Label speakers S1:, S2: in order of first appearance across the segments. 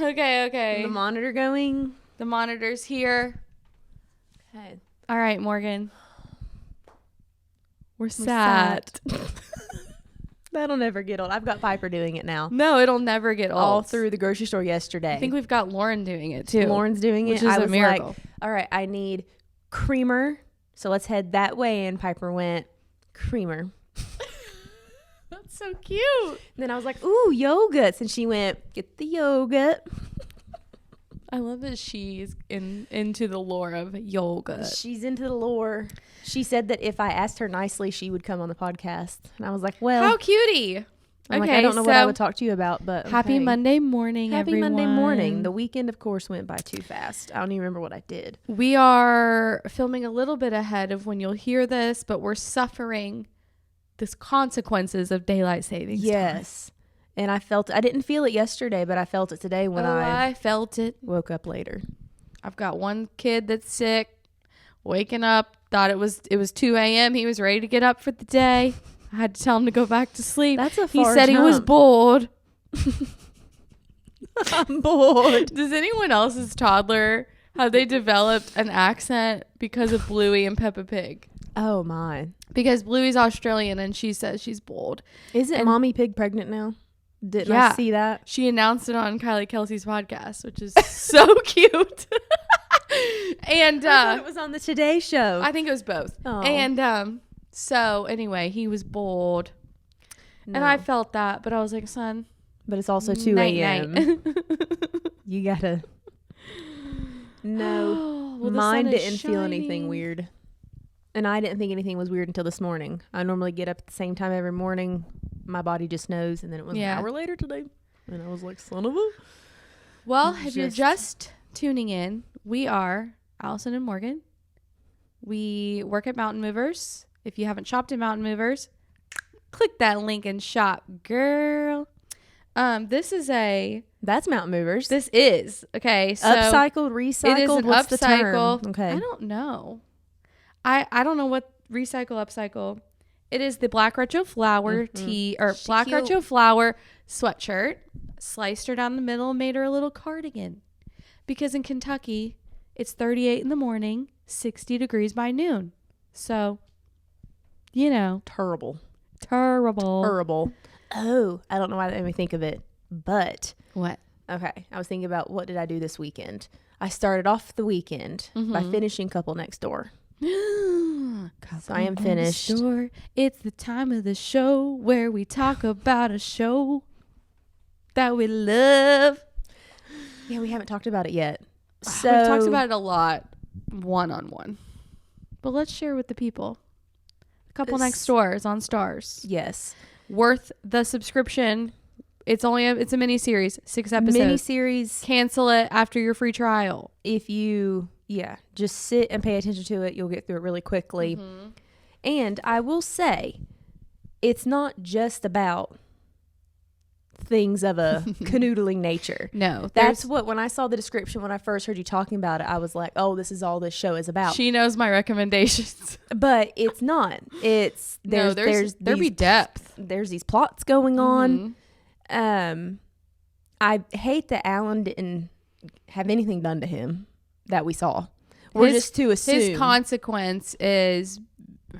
S1: Okay.
S2: The monitor going.
S1: The monitor's here.
S2: Okay.
S1: All right, Morgan. We're sat.
S2: That'll never get old. I've got Piper doing it now.
S1: No, it'll never get old.
S2: All through the grocery store yesterday.
S1: I think we've got Lauren doing it too.
S2: Lauren's doing it.
S1: Which is
S2: I
S1: a
S2: was
S1: miracle.
S2: like, all right, I need creamer. So let's head that way. And Piper went, creamer.
S1: That's so cute.
S2: And then I was like, ooh, yogurts. And she went, get the yogurt.
S1: I love that she's into the lore of yoga.
S2: She's into the lore. She said that if I asked her nicely, she would come on the podcast. And I was like, well.
S1: How cutie.
S2: I'm like, I don't know what I would talk to you about, but
S1: happy
S2: okay.
S1: Monday morning,
S2: Happy
S1: everyone.
S2: Monday morning. The weekend, of course, went by too fast. I don't even remember what I did.
S1: We are filming a little bit ahead of when you'll hear this, but we're suffering the consequences of daylight savings time.
S2: Yes. And I didn't feel it yesterday, but I felt it today when
S1: I felt it.
S2: Woke up later.
S1: I've got one kid that's sick, waking up, thought it was 2 a.m. He was ready to get up for the day. I had to tell him to go back to sleep.
S2: That's a
S1: He
S2: far
S1: said
S2: jump.
S1: he was bored.
S2: I'm bored.
S1: Does anyone else's toddler, have they developed an accent because of Bluey and Peppa Pig?
S2: Oh, my.
S1: Because Bluey's Australian and she says she's bored.
S2: Isn't Mommy Pig pregnant now? Didn't I see that?
S1: She announced it on Kylie Kelsey's podcast, which is so cute. And
S2: I thought it was on the Today Show.
S1: I think it was both.
S2: Oh.
S1: And so anyway, he was bored.
S2: No.
S1: And I felt that, but I was like, son.
S2: But it's also 2 a.m. You gotta. No.
S1: Well,
S2: Mine didn't feel anything weird. And I didn't think anything was weird until this morning. I normally get up at the same time every morning. My body just knows. And then it was an hour later today. And I was like, son of a.
S1: Well, if you're just tuning in, we are Alyson and Morgan. We work at Mountain Moverz. If you haven't shopped at Mountain Moverz, click that link and shop, girl. This is
S2: That's Mountain Moverz.
S1: This is okay. So
S2: upcycled, recycled.
S1: It is an
S2: What's
S1: upcycle.
S2: The term? Okay.
S1: I don't know. I don't know what upcycle. It is the black retro flower tee or black retro flower sweatshirt. Sliced her down the middle and made her a little cardigan. Because in Kentucky, it's 38 in the morning, 60 degrees by noon. So, you know.
S2: Terrible. Oh, I don't know why that made me think of it. But.
S1: What?
S2: Okay. I was thinking about what did I do this weekend. I started off the weekend by finishing Couple Next Door. So I am finished.
S1: It's the time of the show where we talk about a show that we love.
S2: Yeah, we haven't talked about it yet. So
S1: we've talked about it a lot, one-on-one. But let's share with the people. Couple Next Door is on Stars.
S2: Yes.
S1: Worth the subscription. It's a mini series, 6 episodes.
S2: Mini series.
S1: Cancel it after your free trial.
S2: If you just sit and pay attention to it, you'll get through it really quickly. And I will say, it's not just about things of a canoodling nature.
S1: No.
S2: That's what, when I saw the description, when I first heard you talking about it, I was like, oh, this is all this show is about.
S1: She knows my recommendations.
S2: But it's not. It's, there
S1: be depth.
S2: There's these plots going on. I hate that Alan didn't have anything done to him that we saw. We're just to assume.
S1: His consequence is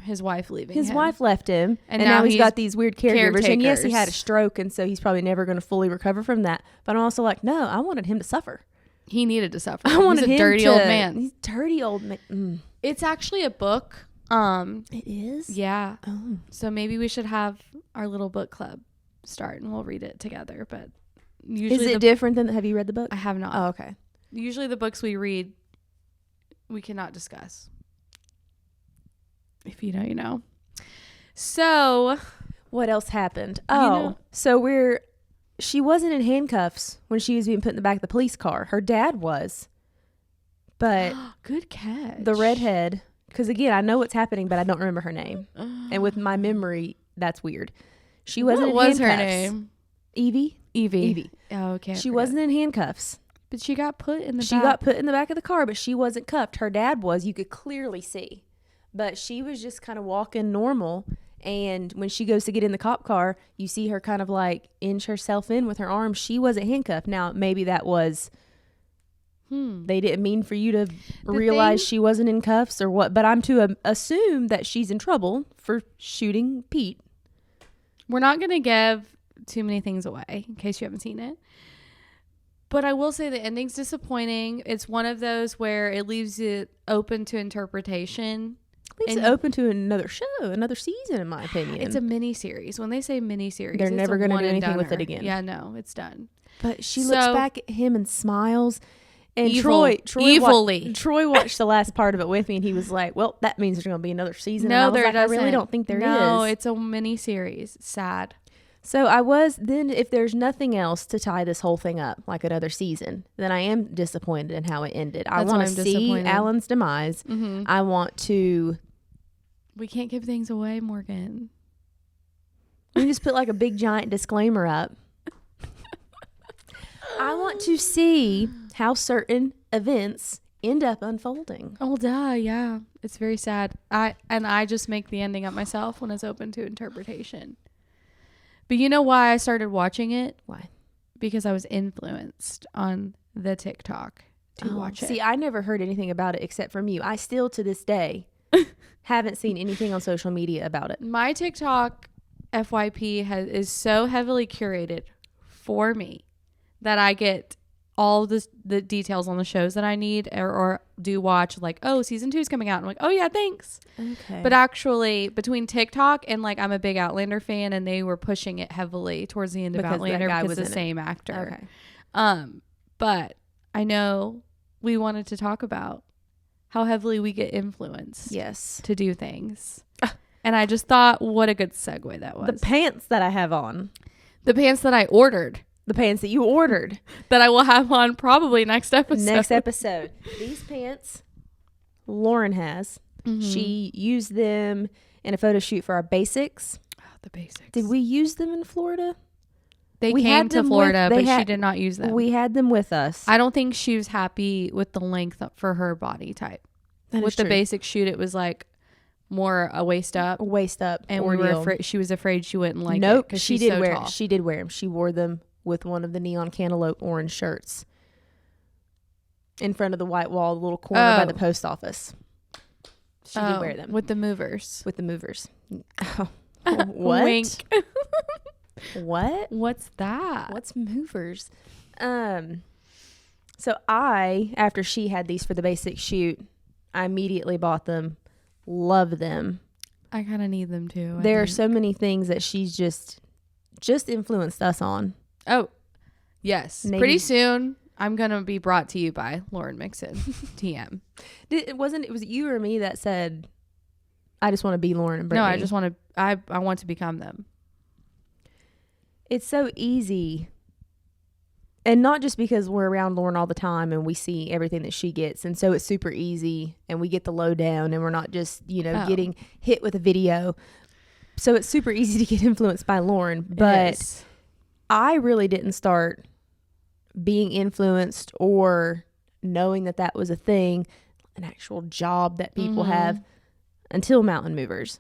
S1: his wife leaving him.
S2: His wife left him, and now he's got these weird caregivers. And yes, he had a stroke, and so he's probably never going to fully recover from that. But I'm also like, no, I wanted him to suffer.
S1: He needed to suffer.
S2: I wanted him
S1: He's a dirty old man.
S2: He's a dirty old man.
S1: It's actually a book.
S2: It is?
S1: Yeah.
S2: Oh.
S1: So maybe we should have our little book club start, and we'll read it together. But usually,
S2: is it different than? Have you read the book?
S1: I have not.
S2: Oh, okay.
S1: Usually, the books we read, we cannot discuss. If you know, you know. So,
S2: what else happened? Oh, so she wasn't in handcuffs when she was being put in the back of the police car. Her dad was. But
S1: good catch.
S2: The redhead, because again, I know what's happening, but I don't remember her name. And with my memory, that's weird. She wasn't in handcuffs. What was her name? Evie.
S1: Oh, okay.
S2: She wasn't in handcuffs.
S1: But she got put in the back.
S2: She got put in the back of the car, but she wasn't cuffed. Her dad was. You could clearly see. But she was just kind of walking normal. And when she goes to get in the cop car, you see her kind of like inch herself in with her arm. She wasn't handcuffed. Now, maybe that was, they didn't mean for you to realize she wasn't in cuffs or what. But I'm to assume that she's in trouble for shooting Pete.
S1: We're not going to give too many things away in case you haven't seen it. But I will say the ending's disappointing. It's one of those where it leaves it open to interpretation.
S2: Leaves it open to another show, another season, in my opinion.
S1: It's a mini series. When they say mini series,
S2: they're never going to do anything with it again.
S1: Yeah, no, it's done.
S2: But she looks back at him and smiles. And Troy watched the last part of it with me, and he was like, "Well, that means there's going to be another season."
S1: No,
S2: and I really don't think there is.
S1: No, it's a mini series. Sad.
S2: So then if there's nothing else to tie this whole thing up, like another season, then I am disappointed in how it ended. I want to see Alan's demise. Mm-hmm. I want to.
S1: We can't give things away, Morgan.
S2: We just put like a big giant disclaimer up. I want to see how certain events end up unfolding.
S1: Oh, duh, yeah. It's very sad. I just make the ending up myself when it's open to interpretation. But you know why I started watching it?
S2: Why?
S1: Because I was influenced on the TikTok to watch it.
S2: See, I never heard anything about it except from you. I still, to this day, haven't seen anything on social media about it.
S1: My TikTok FYP is so heavily curated for me that I get all the details on the shows that I need or do watch, like, oh, season 2 is coming out. I'm like, oh yeah, thanks. Okay. But actually, between TikTok and like, I'm a big Outlander fan, and they were pushing it heavily towards the end of Outlander because it's the same actor. Okay. But I know we wanted to talk about how heavily we get influenced.
S2: Yes.
S1: To do things. And I just thought, what a good segue that was.
S2: The pants that I have on.
S1: The pants that I ordered.
S2: The pants that you ordered.
S1: That I will have on probably next episode.
S2: These pants, Lauren has. Mm-hmm. She used them in a photo shoot for our basics.
S1: Oh, the basics.
S2: Did we use them in Florida?
S1: They came to Florida, but she did not use them.
S2: We had them with us.
S1: I don't think she was happy with the length for her body type. With the basic shoot, it was like more a waist up.
S2: And
S1: we were afraid. She was afraid she wouldn't like it.
S2: Nope, she did wear them. She wore them with one of the neon cantaloupe orange shirts in front of the white wall, the little corner by the post office. She did wear them.
S1: With the movers.
S2: Oh, what?
S1: Wink.
S2: What?
S1: What's that?
S2: What's movers? So after she had these for the basic shoot, I immediately bought them. Love them.
S1: I kind of need them too.
S2: There are so many things that she's just influenced us on.
S1: Oh, yes. Maybe. Pretty soon, I'm going to be brought to you by Lauren Mixon, TM.
S2: It was you or me that said, I just want to be Lauren and Brittany.
S1: No, I just want to, I want to become them.
S2: It's so easy. And not just because we're around Lauren all the time and we see everything that she gets. And so it's super easy and we get the lowdown and we're not just, getting hit with a video. So it's super easy to get influenced by Lauren. But I really didn't start being influenced or knowing that was a thing, an actual job that people have, until Mountain Moverz.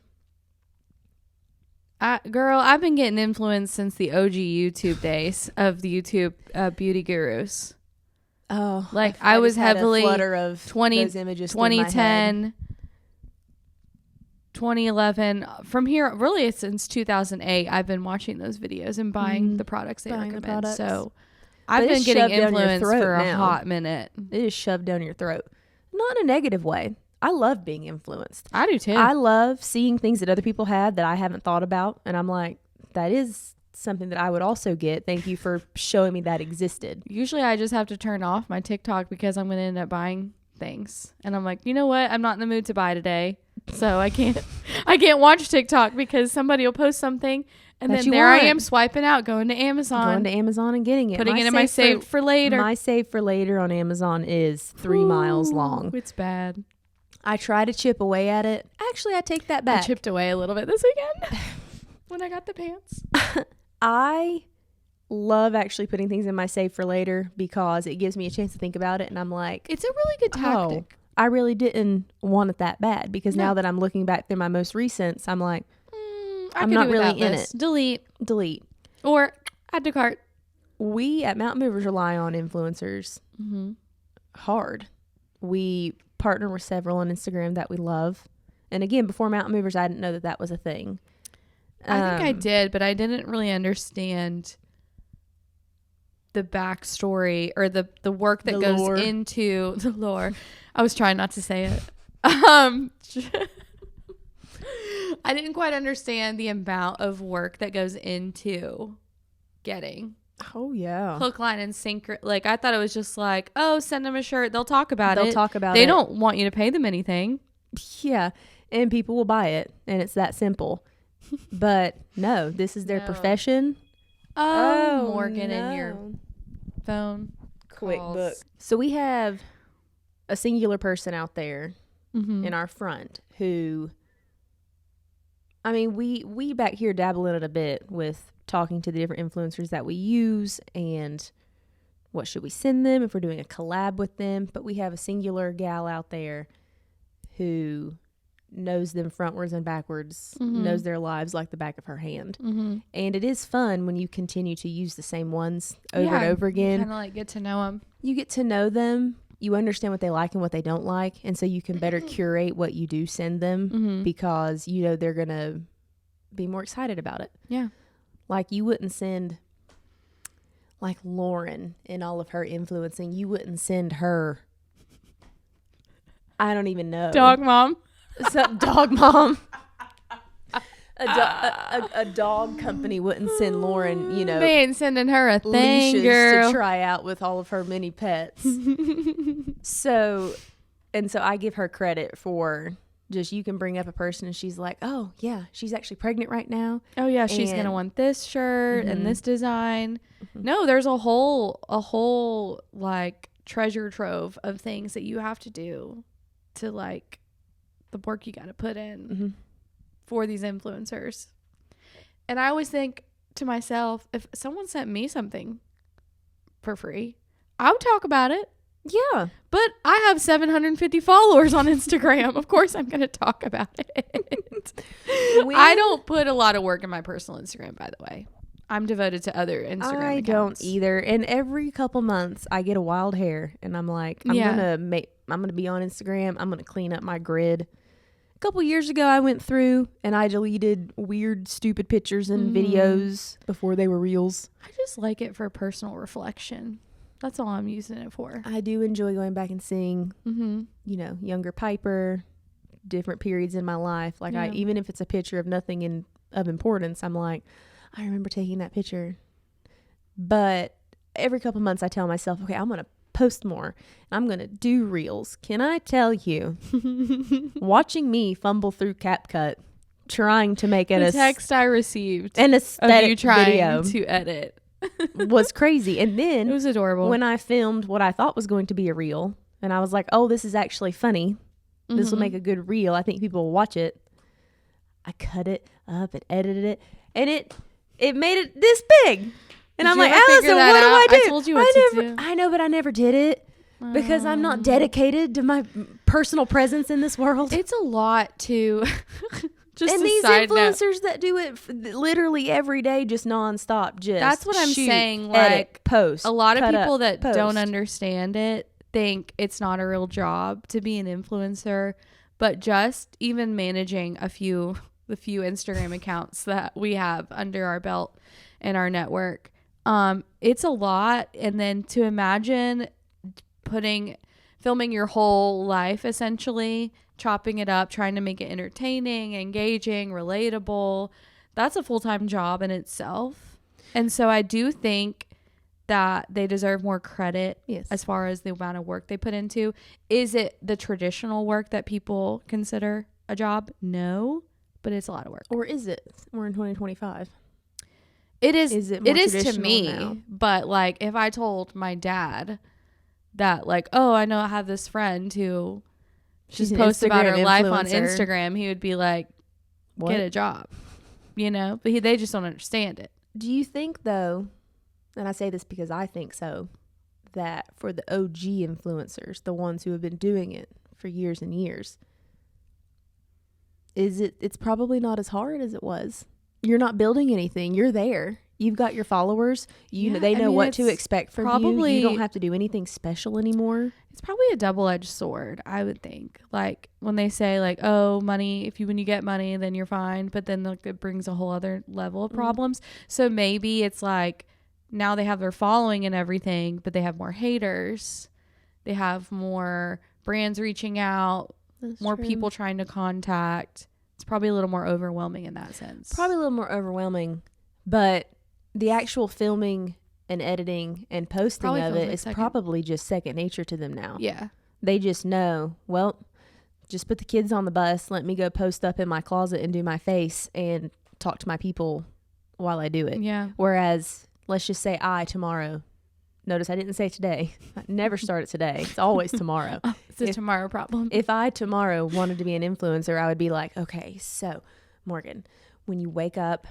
S1: Girl, I've been getting influenced since the OG YouTube days of the YouTube beauty gurus.
S2: Oh,
S1: like I was heavily
S2: of
S1: 2010, 2011. From here, really since 2008, I've been watching those videos and buying the products they recommend. So I've been getting influenced for a hot minute.
S2: It is shoved down your throat. Not in a negative way. I love being influenced.
S1: I do too.
S2: I love seeing things that other people have that I haven't thought about. And I'm like, that is something that I would also get. Thank you for showing me that existed.
S1: Usually I just have to turn off my TikTok because I'm going to end up buying things. And I'm like, you know what? I'm not in the mood to buy today. So I can't watch TikTok because somebody will post something. And then I am swiping out, going to Amazon
S2: and getting it.
S1: Putting it in my save for later.
S2: My save for later on Amazon is 3 miles long.
S1: It's bad.
S2: I try to chip away at it. Actually, I take that back.
S1: I chipped away a little bit this weekend when I got the pants.
S2: I love actually putting things in my save for later because it gives me a chance to think about it. And I'm like,
S1: it's a really good tactic.
S2: I really didn't want it that bad because now that I'm looking back through my most recents, I'm like, I'm not really in it.
S1: Delete. Or add to cart.
S2: We at Mountain Moverz rely on influencers hard. We partner with several on Instagram that we love. And again, before Mountain Moverz, I didn't know that that was a thing.
S1: I think I did, but I didn't really understand the backstory or the work that goes into the lore. I was trying not to say it. I didn't quite understand the amount of work that goes into getting hook, line, and sinker. Like, I thought it was just like, oh, send them a shirt, they'll talk about it. They don't want you to pay them anything.
S2: Yeah, and people will buy it, and it's that simple. But no, this is their profession.
S1: Morgan, in your phone
S2: QuickBook. So we have a singular person out there in our front who, I mean, we back here dabble in it a bit with talking to the different influencers that we use and what should we send them if we're doing a collab with them. But we have a singular gal out there who knows them frontwards and backwards, knows their lives like the back of her hand. And it is fun when you continue to use the same ones over and over again.
S1: Kind of like get to know them.
S2: You get to know them. You understand what they like and what they don't like. And so you can better curate what you do send them because you know they're going to be more excited about it.
S1: Yeah.
S2: Like you wouldn't send, like Lauren and all of her influencing, you wouldn't send her, I don't even know.
S1: Dog mom.
S2: Dog mom. A dog company wouldn't send Lauren, you know.
S1: They ain't sending her a thing,
S2: leashes
S1: girl.
S2: to try out with all of her mini pets. So I give her credit for just, you can bring up a person and she's like, oh yeah, she's actually pregnant right now.
S1: Oh yeah, she's gonna want this shirt and this design. No, there's a whole like treasure trove of things that you have to do to like the work you got to put in for these influencers. And I always think to myself, if someone sent me something for free, I would talk about it.
S2: Yeah.
S1: But I have 750 followers on Instagram. Of course I'm going to talk about it. I don't put a lot of work in my personal Instagram, by the way. I'm devoted to other Instagram accounts.
S2: Don't either. And every couple months I get a wild hair and I'm like, I'm going to be on Instagram. I'm going to clean up my grid. A couple years ago, I went through and I deleted weird, stupid pictures and videos before they were reels.
S1: I just like it for personal reflection. That's all I'm using it for.
S2: I do enjoy going back and seeing, you know, younger Piper, different periods in my life. Like even if it's a picture of nothing of importance, I'm like, I remember taking that picture. But every couple months, I tell myself, okay, I'm going to post more. I'm going to do reels. Can I tell you, watching me fumble through CapCut, trying to make
S1: the text I received
S2: an aesthetic
S1: of you trying
S2: video
S1: to edit
S2: was crazy. And then
S1: it was adorable
S2: when I filmed what I thought was going to be a reel, and I was like, oh, this is actually funny. This will make a good reel. I think people will watch it. I cut it up and edited it, and it made it this big. And I'm like, Alyson, what do I do?
S1: I told you what to do.
S2: I know, but I never did it because I'm not dedicated to my personal presence in this world.
S1: It's a lot to just
S2: and
S1: a
S2: these
S1: side
S2: influencers
S1: note.
S2: that do it literally every day, just nonstop. Just
S1: that's what I'm saying.
S2: Edit,
S1: like
S2: post.
S1: A lot of people
S2: up,
S1: that
S2: post.
S1: don't understand it think it's not a real job to be an influencer, but just even managing the few Instagram accounts that we have under our belt in our network. It's a lot. And then to imagine filming your whole life, essentially chopping it up, trying to make it entertaining, engaging, relatable, that's a full-time job in itself. And so I do think that they deserve more credit as far as the amount of work they put into. Is it the traditional work that people consider a job? No, but it's a lot of work.
S2: Or is it? We're in 2025.
S1: It is.
S2: Is it more
S1: to me
S2: now?
S1: But like if I told my dad that like, oh, I know I have this friend who just posts about her life on Instagram, he would be like, what? Get a job, you know. But they just don't understand it.
S2: Do you think though, and I say this because I think so, that for the OG influencers, the ones who have been doing it for years and years, it's probably not as hard as it was you're not building anything. You're there. You've got your followers. They know what to expect from you. You don't have to do anything special anymore.
S1: It's probably a double-edged sword, I would think. Like when they say like, oh, money, when you get money, then you're fine. But then like, it brings a whole other level of problems. So maybe it's like now they have their following and everything, but they have more haters. They have more brands reaching out, more people trying to contact. It's probably a little more overwhelming in that sense.
S2: Probably a little more overwhelming, but the actual filming and editing and posting probably of it is probably just second nature to them now.
S1: Yeah.
S2: They just know, well, just put the kids on the bus, let me go post up in my closet and do my face and talk to my people while I do it.
S1: Yeah.
S2: Whereas, let's just say tomorrow. Notice I didn't say today. I never start it today. It's always tomorrow.
S1: It's a tomorrow problem.
S2: If I tomorrow wanted to be an influencer, I would be like, okay, so Morgan, when you wake up,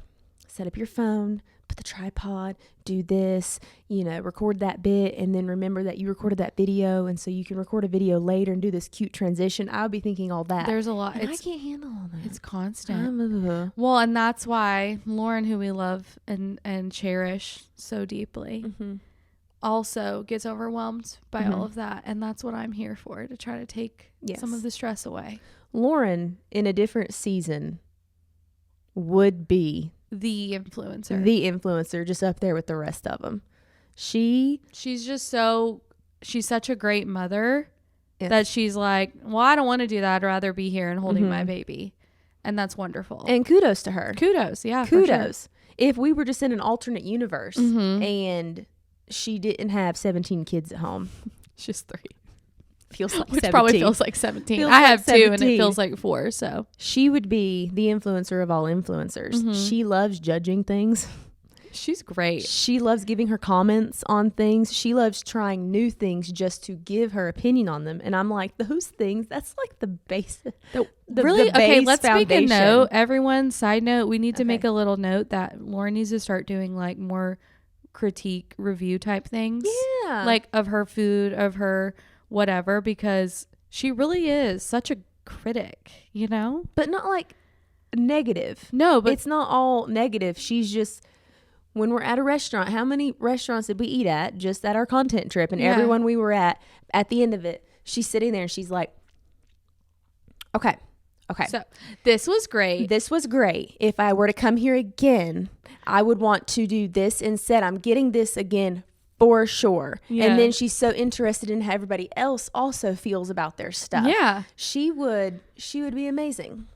S2: set up your phone, put the tripod, do this, record that bit, and then remember that you recorded that video, and so you can record a video later and do this cute transition. I would be thinking all that.
S1: There's a lot.
S2: And I can't handle all that.
S1: It's constant. Well, and that's why Lauren, who we love and cherish so deeply, also gets overwhelmed by all of that. And that's what I'm here for, to try to take some of the stress away.
S2: Lauren, in a different season, would be
S1: the influencer,
S2: just up there with the rest of them. She's such a great mother that she's like, well, I don't want to do that. I'd rather be here and holding my baby. And that's wonderful. And kudos to her.
S1: Kudos. Yeah.
S2: Kudos. Sure. If we were just in an alternate universe and she didn't have 17 kids at home.
S1: She's 3.
S2: Feels like
S1: Which
S2: 17.
S1: Probably feels like 17. I have 2 and it feels like 4. So
S2: she would be the influencer of all influencers. She loves judging things.
S1: She's great.
S2: She loves giving her comments on things. She loves trying new things just to give her opinion on them. And I'm like, those things, that's like the base.
S1: Really? Okay, let's make a note. Everyone, side note, we need to make a little note that Lauren needs to start doing like more critique review type things.
S2: Yeah.
S1: Like of her food, of her whatever, because she really is such a critic,
S2: but not like negative.
S1: No, but
S2: it's not all negative. She's just, when we're at a restaurant, how many restaurants did we eat at just at our content trip? And everyone we were at the end of it, she's sitting there and she's like, okay,
S1: so this was great.
S2: If I were to come here again, I would want to do this instead. I'm getting this again for sure. Yeah. And then she's so interested in how everybody else also feels about their stuff.
S1: Yeah.
S2: She would be amazing.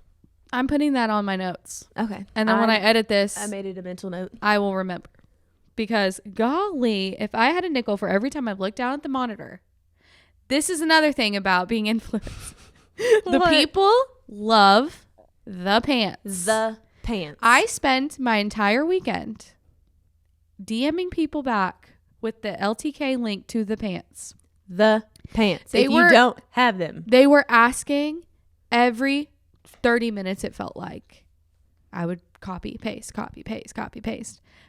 S1: I'm putting that on my notes.
S2: Okay.
S1: And then when I edit this,
S2: I made it a mental note.
S1: I will remember. Because golly, if I had a nickel for every time I've looked down at the monitor, this is another thing about being influenced. The people love the pants. I spent my entire weekend DMing people back with the LTK link to the pants.
S2: If you don't have them.
S1: They were asking every 30 minutes, it felt like. I would copy, paste.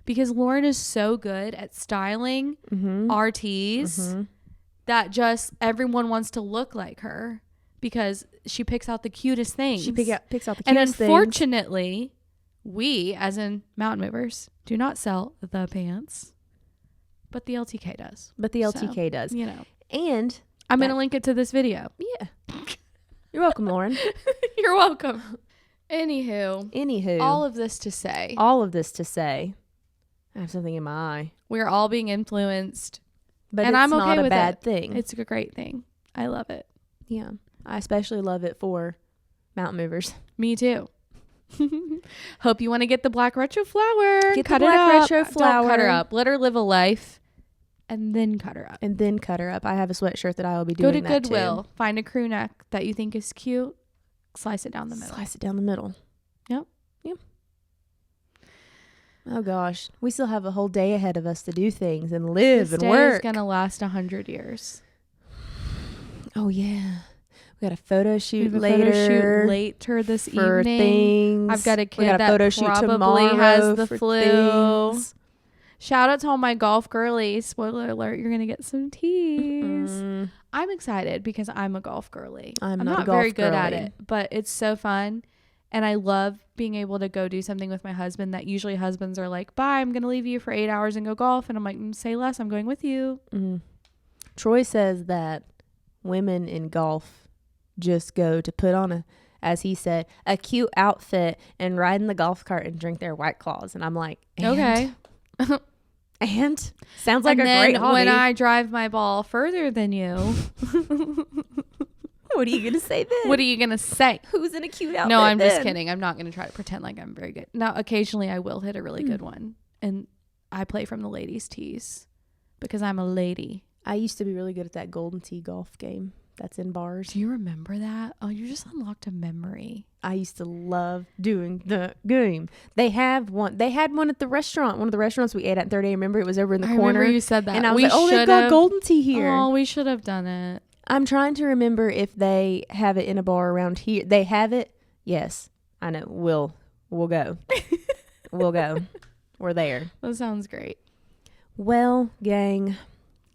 S1: Because Lauren is so good at styling RTs that just everyone wants to look like her because she picks out the cutest things.
S2: Picks out the cutest things.
S1: And unfortunately, we, as in Mountain Moverz, do not sell the pants. But the LTK does.
S2: And
S1: I'm going to link it to this video.
S2: Yeah. You're welcome, Lauren.
S1: You're welcome. Anywho. All of this to say.
S2: I have something in my eye.
S1: We're all being influenced.
S2: But it's I'm okay not a bad thing.
S1: It's a great thing. I love it.
S2: Yeah. I especially love it for Mountain Moverz.
S1: Me too. Hope you want to get the black retro flower.
S2: Don't cut her
S1: up. Let her live a life. And then cut her up.
S2: I have a sweatshirt that I will be doing that too.
S1: Go to Goodwill. Find a crew neck that you think is cute. Slice it down the middle. Yep.
S2: Oh gosh. We still have a whole day ahead of us to do things and live and work.
S1: This day is going to last 100 years.
S2: Oh yeah. We got a photo shoot later
S1: this
S2: for
S1: evening.
S2: Things.
S1: I've got a kid that probably has the flu. Things. Shout out to all my golf girlies. Spoiler alert, you're going to get some teas. I'm excited because I'm a golf girly.
S2: I'm
S1: not very good at it, but it's so fun. And I love being able to go do something with my husband that usually husbands are like, bye, I'm going to leave you for 8 hours and go golf. And I'm like, say less, I'm going with you.
S2: Troy says that women in golf just go to put on as he said, a cute outfit and ride in the golf cart and drink their White Claws. And I'm like,
S1: okay.
S2: And sounds like
S1: and
S2: a great hobby.
S1: When I drive my ball further than you,
S2: what are you going to say then?
S1: What are you going to say?
S2: Who's in a cute outfit?
S1: No, I'm
S2: then?
S1: just kidding. I'm not going to try to pretend like I'm very good. Now, occasionally I will hit a really good one. And I play from the ladies' tees because I'm a lady.
S2: I used to be really good at that Golden Tee golf game that's in bars.
S1: Do you remember that? Oh, you just unlocked a memory.
S2: I used to love doing the game. They had one at the restaurant. One of the restaurants we ate at in 30. Remember, it was over in the corner.
S1: Remember you said that.
S2: And I was like, oh, they've got Golden Tee here.
S1: Oh, we should have done it.
S2: I'm trying to remember if they have it in a bar around here. They have it? Yes. I know. We'll go. We'll go. We're there.
S1: That sounds great.
S2: Well, gang,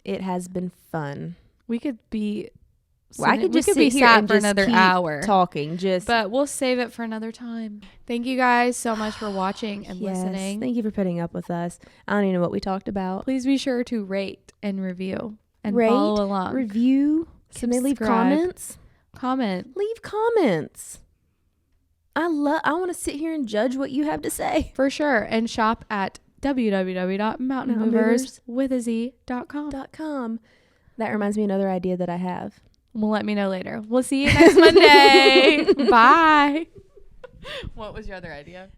S2: it has been fun.
S1: We could be...
S2: Well, I could just sit here and
S1: for
S2: just
S1: another
S2: keep
S1: hour
S2: talking.
S1: But we'll save it for another time. Thank you guys so much for watching and listening.
S2: Thank you for putting up with us. I don't even know what we talked about.
S1: Please be sure to rate and review and follow along.
S2: Review. Can they leave comments?
S1: Comment.
S2: Leave comments. I want to sit here and judge what you have to say.
S1: For sure. And shop at www.mountainmoverswithaz.com.
S2: That reminds me of another idea that I have.
S1: Well, let me know later. We'll see you next Monday. Bye. What was your other idea?